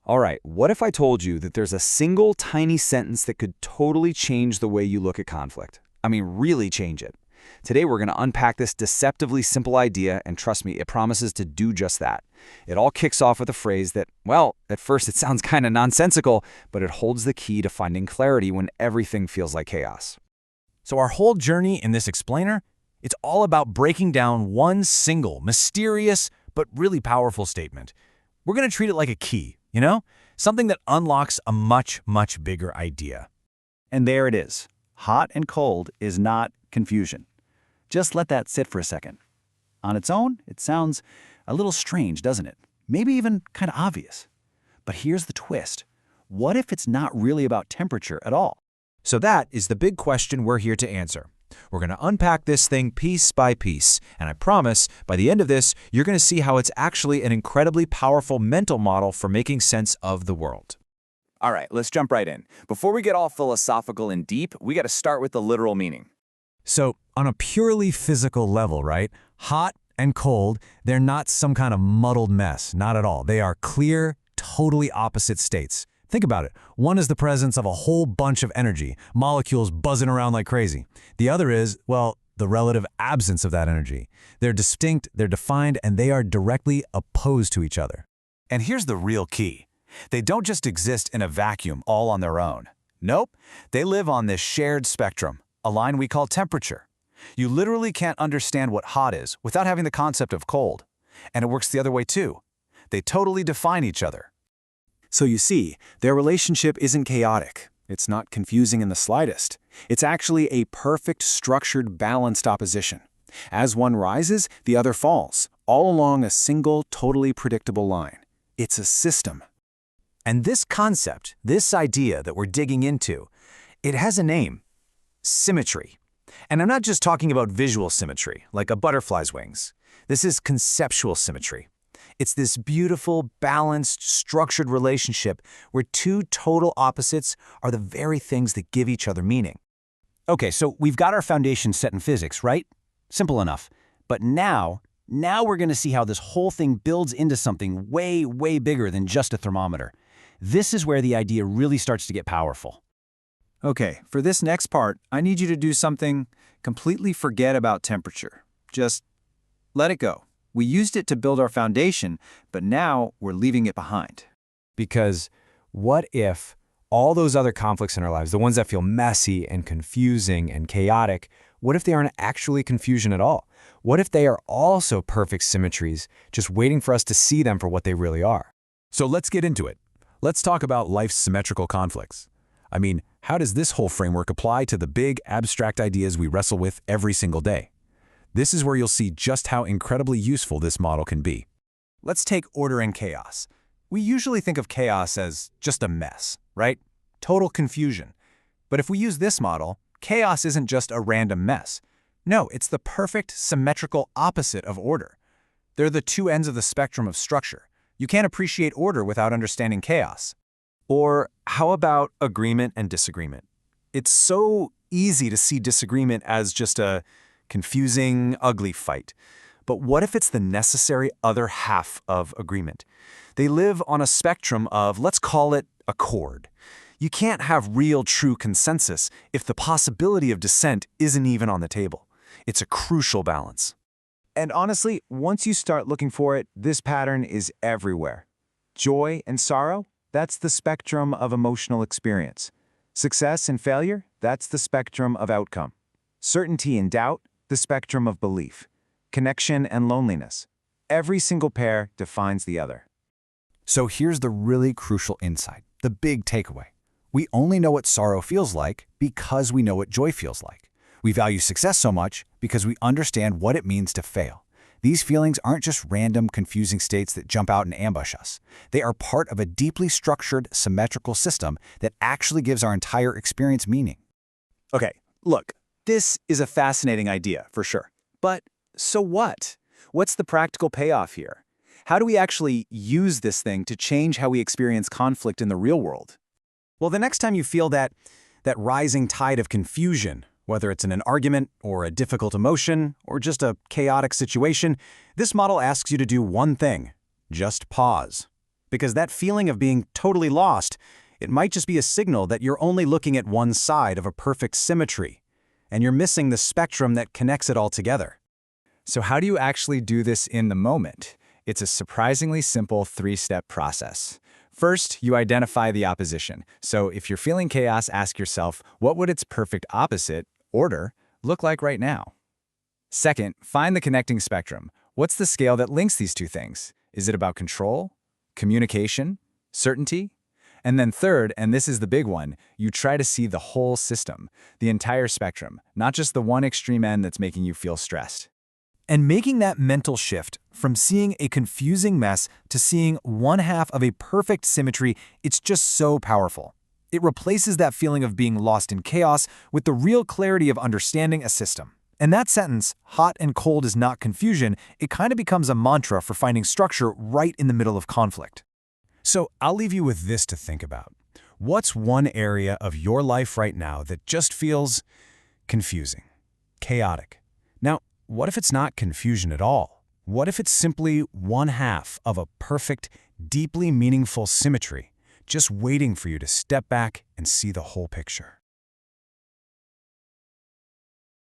All right, what if I told you that there's a single tiny sentence that could totally change the way you look at conflict? I mean, really change it. Today, we're going to unpack this deceptively simple idea, and trust me, it promises to do just that. It all kicks off with a phrase that, well, at first it sounds kind of nonsensical, but it holds the key to finding clarity when everything feels like chaos. So our whole journey in this explainer, it's all about breaking down one single, mysterious, but really powerful statement. We're going to treat it like a key, something that unlocks a much, much bigger idea. And there it is. Hot and cold is not confusion. Just let that sit for a second. On its own, it sounds a little strange, doesn't it? Maybe even kind of obvious. But here's the twist. What if it's not really about temperature at all? So that is the big question we're here to answer. We're going to unpack this thing piece by piece, and I promise, by the end of this, you're going to see how it's actually an incredibly powerful mental model for making sense of the world. All right, let's jump right in. Before we get all philosophical and deep, we got to start with the literal meaning. So, on a purely physical level, right? Hot and cold, they're not some kind of muddled mess, not at all. They are clear, totally opposite states. Think about it. One is the presence of a whole bunch of energy, molecules buzzing around like crazy. The other is, well, the relative absence of that energy. They're distinct, they're defined, and they are directly opposed to each other. And here's the real key. They don't just exist in a vacuum all on their own. Nope, they live on this shared spectrum, a line we call temperature. You literally can't understand what hot is without having the concept of cold. And it works the other way too. They totally define each other. So you see, their relationship isn't chaotic. It's not confusing in the slightest. It's actually a perfect, structured, balanced opposition. As one rises, the other falls, all along a single, totally predictable line. It's a system. And this concept, this idea that we're digging into, it has a name: symmetry. And I'm not just talking about visual symmetry, like a butterfly's wings. This is conceptual symmetry. It's this beautiful, balanced, structured relationship where two total opposites are the very things that give each other meaning. Okay, so we've got our foundation set in physics, right? Simple enough. But now we're going to see how this whole thing builds into something way, way bigger than just a thermometer. This is where the idea really starts to get powerful. Okay, for this next part, I need you to do something. Completely forget about temperature. Just let it go. We used it to build our foundation, but now we're leaving it behind. Because what if all those other conflicts in our lives, the ones that feel messy and confusing and chaotic, what if they aren't actually confusion at all? What if they are also perfect symmetries, just waiting for us to see them for what they really are? So let's get into it. Let's talk about life's symmetrical conflicts. I mean, how does this whole framework apply to the big, abstract ideas we wrestle with every single day? This is where you'll see just how incredibly useful this model can be. Let's take order and chaos. We usually think of chaos as just a mess, right? Total confusion. But if we use this model, chaos isn't just a random mess. No, it's the perfect, symmetrical opposite of order. They're the two ends of the spectrum of structure. You can't appreciate order without understanding chaos. Or how about agreement and disagreement? It's so easy to see disagreement as just a confusing, ugly fight. But what if it's the necessary other half of agreement? They live on a spectrum of, let's call it, accord. You can't have real, true consensus if the possibility of dissent isn't even on the table. It's a crucial balance. And honestly, once you start looking for it, this pattern is everywhere. Joy and sorrow, that's the spectrum of emotional experience. Success and failure, that's the spectrum of outcome. Certainty and doubt, the spectrum of belief. Connection and loneliness. Every single pair defines the other. So here's the really crucial insight, the big takeaway. We only know what sorrow feels like because we know what joy feels like. We value success so much because we understand what it means to fail. These feelings aren't just random, confusing states that jump out and ambush us. They are part of a deeply structured, symmetrical system that actually gives our entire experience meaning. Okay, look, this is a fascinating idea, for sure. But so what? What's the practical payoff here? How do we actually use this thing to change how we experience conflict in the real world? Well, the next time you feel that rising tide of confusion, whether it's in an argument or a difficult emotion or just a chaotic situation, this model asks you to do one thing: just pause. because that feeling of being totally lost, it might just be a signal that you're only looking at one side of a perfect symmetry, and you're missing the spectrum that connects it all together. So how do you actually do this in the moment? It's a surprisingly simple 3-step process. First, you identify the opposition. So if you're feeling chaos, ask yourself, what would its perfect opposite, order, look like right now? Second, find the connecting spectrum. What's the scale that links these two things? Is it about control, communication, certainty? And then third, and this is the big one, you try to see the whole system, the entire spectrum, not just the one extreme end that's making you feel stressed. And making that mental shift from seeing a confusing mess to seeing one half of a perfect symmetry, it's just so powerful. It replaces that feeling of being lost in chaos with the real clarity of understanding a system. And that sentence, hot and cold is not confusion, it kind of becomes a mantra for finding structure right in the middle of conflict. So I'll leave you with this to think about. What's one area of your life right now that just feels confusing, chaotic? Now, what if it's not confusion at all? What if it's simply one half of a perfect, deeply meaningful symmetry, just waiting for you to step back and see the whole picture?